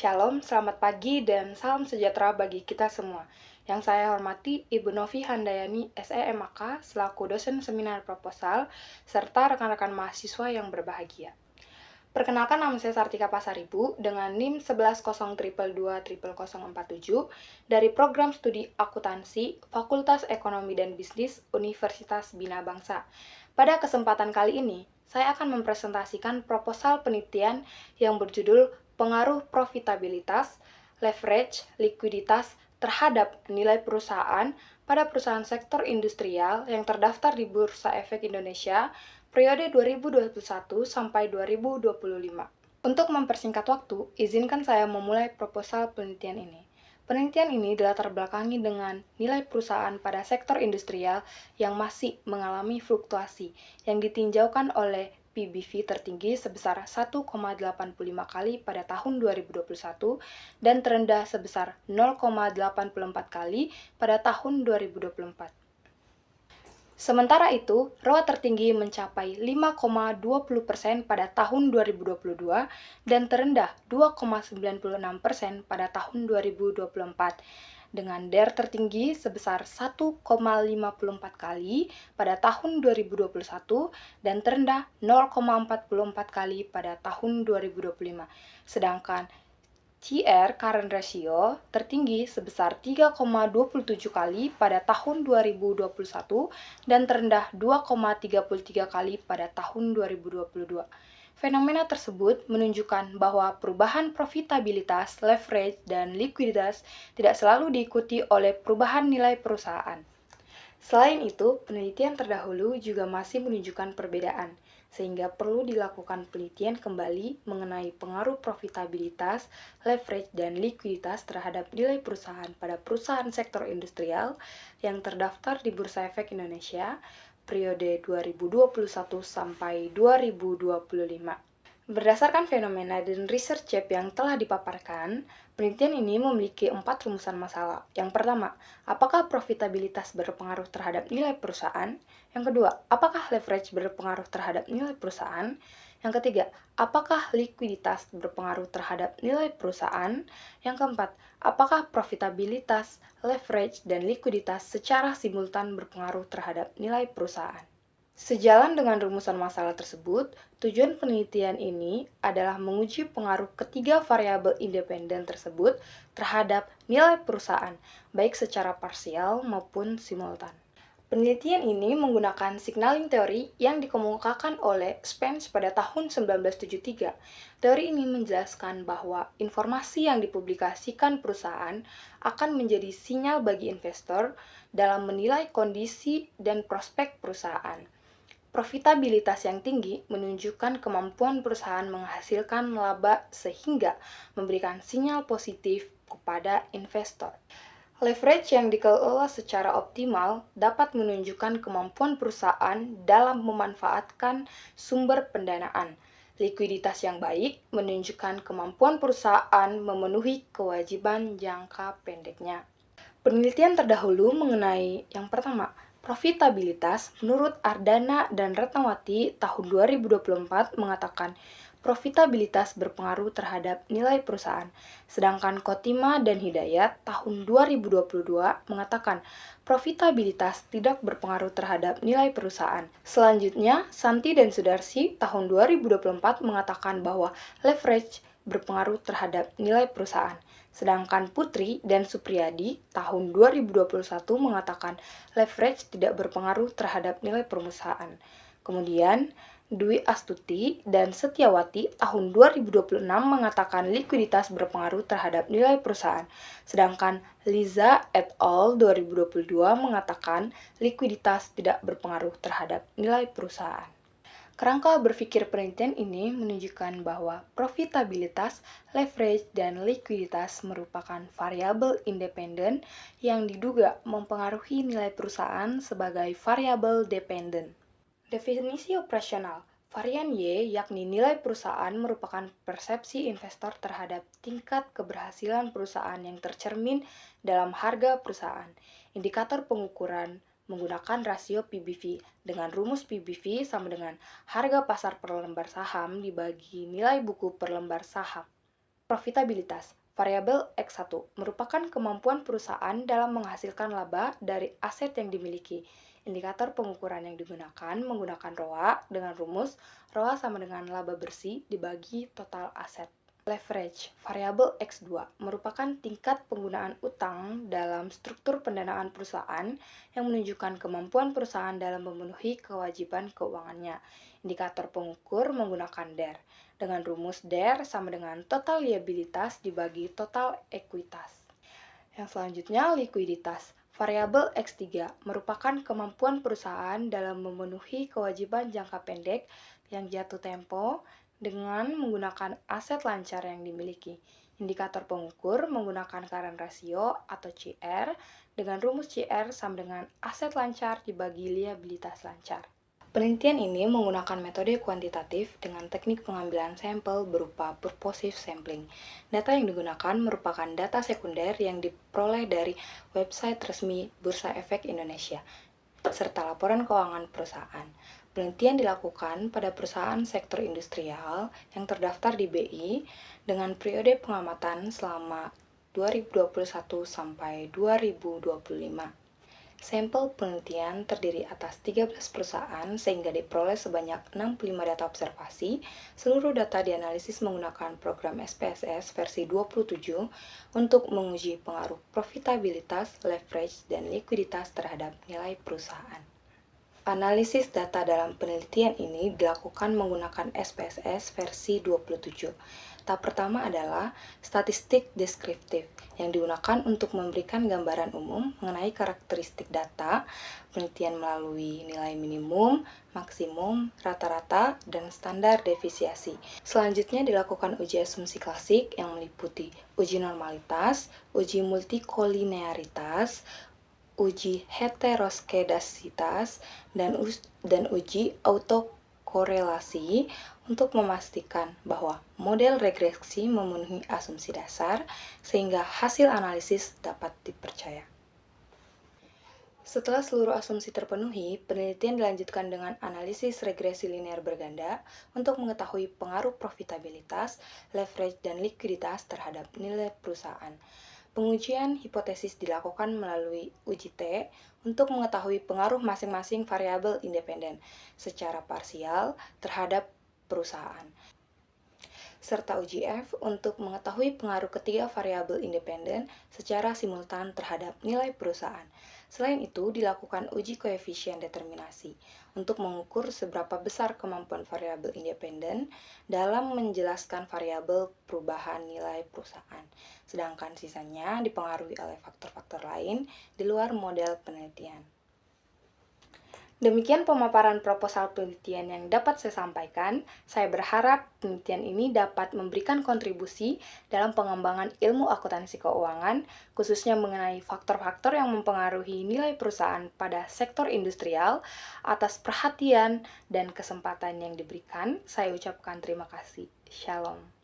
Shalom, selamat pagi dan salam sejahtera bagi kita semua. Yang saya hormati Ibu Novi Handayani, SEMAK, selaku dosen seminar proposal, serta rekan-rekan mahasiswa yang berbahagia. Perkenalkan, nama saya Sartika Pasaribu dengan NIM 1102220047 dari Program Studi Akuntansi Fakultas Ekonomi dan Bisnis Universitas Bina Bangsa. Pada kesempatan kali ini, saya akan mempresentasikan proposal penelitian yang berjudul Pengaruh Profitabilitas, Leverage, Likuiditas terhadap nilai perusahaan pada perusahaan sektor industrial yang terdaftar di Bursa Efek Indonesia periode 2021 sampai 2025. Untuk mempersingkat waktu, izinkan saya memulai proposal penelitian ini. Penelitian ini dilatar belakangi dengan nilai perusahaan pada sektor industrial yang masih mengalami fluktuasi yang ditinjaukan oleh PBV tertinggi sebesar 1,85 kali pada tahun 2021 dan terendah sebesar 0,84 kali pada tahun 2024. Sementara itu, ROA tertinggi mencapai 5,20% pada tahun 2022 dan terendah 2,96% pada tahun 2024. Dengan DER tertinggi sebesar 1,54 kali pada tahun 2021 dan terendah 0,44 kali pada tahun 2025. Sedangkan CR current ratio tertinggi sebesar 3,27 kali pada tahun 2021 dan terendah 2,33 kali pada tahun 2022. Fenomena tersebut menunjukkan bahwa perubahan profitabilitas, leverage, dan likuiditas tidak selalu diikuti oleh perubahan nilai perusahaan. Selain itu, penelitian terdahulu juga masih menunjukkan perbedaan, sehingga perlu dilakukan penelitian kembali mengenai pengaruh profitabilitas, leverage, dan likuiditas terhadap nilai perusahaan pada perusahaan sektor industrial yang terdaftar di Bursa Efek Indonesia periode 2021 sampai 2025. Berdasarkan fenomena dan research yang telah dipaparkan, penelitian ini memiliki 4 rumusan masalah. Yang pertama, apakah profitabilitas berpengaruh terhadap nilai perusahaan? Yang kedua, apakah leverage berpengaruh terhadap nilai perusahaan? Yang ketiga, apakah likuiditas berpengaruh terhadap nilai perusahaan? Yang keempat, apakah profitabilitas, leverage, dan likuiditas secara simultan berpengaruh terhadap nilai perusahaan? Sejalan dengan rumusan masalah tersebut, tujuan penelitian ini adalah menguji pengaruh ketiga variabel independen tersebut terhadap nilai perusahaan, baik secara parsial maupun simultan. Penelitian ini menggunakan signaling teori yang dikemukakan oleh Spence pada tahun 1973. Teori ini menjelaskan bahwa informasi yang dipublikasikan perusahaan akan menjadi sinyal bagi investor dalam menilai kondisi dan prospek perusahaan. Profitabilitas yang tinggi menunjukkan kemampuan perusahaan menghasilkan laba sehingga memberikan sinyal positif kepada investor. Leverage yang dikelola secara optimal dapat menunjukkan kemampuan perusahaan dalam memanfaatkan sumber pendanaan. Likuiditas yang baik menunjukkan kemampuan perusahaan memenuhi kewajiban jangka pendeknya. Penelitian terdahulu mengenai yang pertama, profitabilitas menurut Ardana dan Ratnawati tahun 2024 mengatakan profitabilitas berpengaruh terhadap nilai perusahaan. Sedangkan Khotimah dan Hidayat tahun 2022 mengatakan profitabilitas tidak berpengaruh terhadap nilai perusahaan. Selanjutnya, Santi dan Sudarsi tahun 2024 mengatakan bahwa leverage berpengaruh terhadap nilai perusahaan. Sedangkan Putri dan Supriyadi tahun 2021 mengatakan leverage tidak berpengaruh terhadap nilai perusahaan. Kemudian, Dwi Astuti dan Setiawati tahun 2026 mengatakan likuiditas berpengaruh terhadap nilai perusahaan, sedangkan Liza et al. 2022 mengatakan likuiditas tidak berpengaruh terhadap nilai perusahaan. Kerangka berpikir penelitian ini menunjukkan bahwa profitabilitas, leverage, dan likuiditas merupakan variabel independen yang diduga mempengaruhi nilai perusahaan sebagai variabel dependen. Definisi operasional. Varian Y, yakni nilai perusahaan, merupakan persepsi investor terhadap tingkat keberhasilan perusahaan yang tercermin dalam harga perusahaan. Indikator pengukuran menggunakan rasio PBV, dengan rumus PBV sama dengan harga pasar per lembar saham dibagi nilai buku per lembar saham. Profitabilitas. Variabel X1 merupakan kemampuan perusahaan dalam menghasilkan laba dari aset yang dimiliki. Indikator pengukuran yang digunakan menggunakan ROA dengan rumus ROA sama dengan laba bersih dibagi total aset. Leverage, variabel X2, merupakan tingkat penggunaan utang dalam struktur pendanaan perusahaan yang menunjukkan kemampuan perusahaan dalam memenuhi kewajiban keuangannya. Indikator pengukur menggunakan DER, dengan rumus DER sama dengan total liabilitas dibagi total ekuitas. Yang selanjutnya, likuiditas. Variabel X3 merupakan kemampuan perusahaan dalam memenuhi kewajiban jangka pendek yang jatuh tempo dengan menggunakan aset lancar yang dimiliki. Indikator pengukur menggunakan current ratio atau CR dengan rumus CR sama dengan aset lancar dibagi liabilitas lancar. Penelitian ini menggunakan metode kuantitatif dengan teknik pengambilan sampel berupa purposive sampling. Data yang digunakan merupakan data sekunder yang diperoleh dari website resmi Bursa Efek Indonesia, serta laporan keuangan perusahaan. Penelitian dilakukan pada perusahaan sektor industrial yang terdaftar di BI dengan periode pengamatan selama 2021 sampai 2025. Sampel penelitian terdiri atas 13 perusahaan sehingga diperoleh sebanyak 65 data observasi. Seluruh data dianalisis menggunakan program SPSS versi 27 untuk menguji pengaruh profitabilitas, leverage, dan likuiditas terhadap nilai perusahaan. Analisis data dalam penelitian ini dilakukan menggunakan SPSS versi 27. Tahap pertama adalah statistik deskriptif yang digunakan untuk memberikan gambaran umum mengenai karakteristik data penelitian melalui nilai minimum, maksimum, rata-rata, dan standar defisiasi. Selanjutnya dilakukan uji asumsi klasik yang meliputi uji normalitas, uji multikolinearitas, uji heteroskedasitas, dan uji autokorelasi untuk memastikan bahwa model regresi memenuhi asumsi dasar sehingga hasil analisis dapat dipercaya. Setelah seluruh asumsi terpenuhi, penelitian dilanjutkan dengan analisis regresi linear berganda untuk mengetahui pengaruh profitabilitas, leverage, dan likuiditas terhadap nilai perusahaan. Pengujian hipotesis dilakukan melalui uji T untuk mengetahui pengaruh masing-masing variabel independen secara parsial terhadap perusahaan, serta uji F untuk mengetahui pengaruh ketiga variabel independen secara simultan terhadap nilai perusahaan. Selain itu, dilakukan uji koefisien determinasi untuk mengukur seberapa besar kemampuan variabel independen dalam menjelaskan variabel perubahan nilai perusahaan, sedangkan sisanya dipengaruhi oleh faktor-faktor lain di luar model penelitian. Demikian pemaparan proposal penelitian yang dapat saya sampaikan. Saya berharap penelitian ini dapat memberikan kontribusi dalam pengembangan ilmu akuntansi keuangan, khususnya mengenai faktor-faktor yang mempengaruhi nilai perusahaan pada sektor industrial. Atas perhatian dan kesempatan yang diberikan, saya ucapkan terima kasih. Shalom.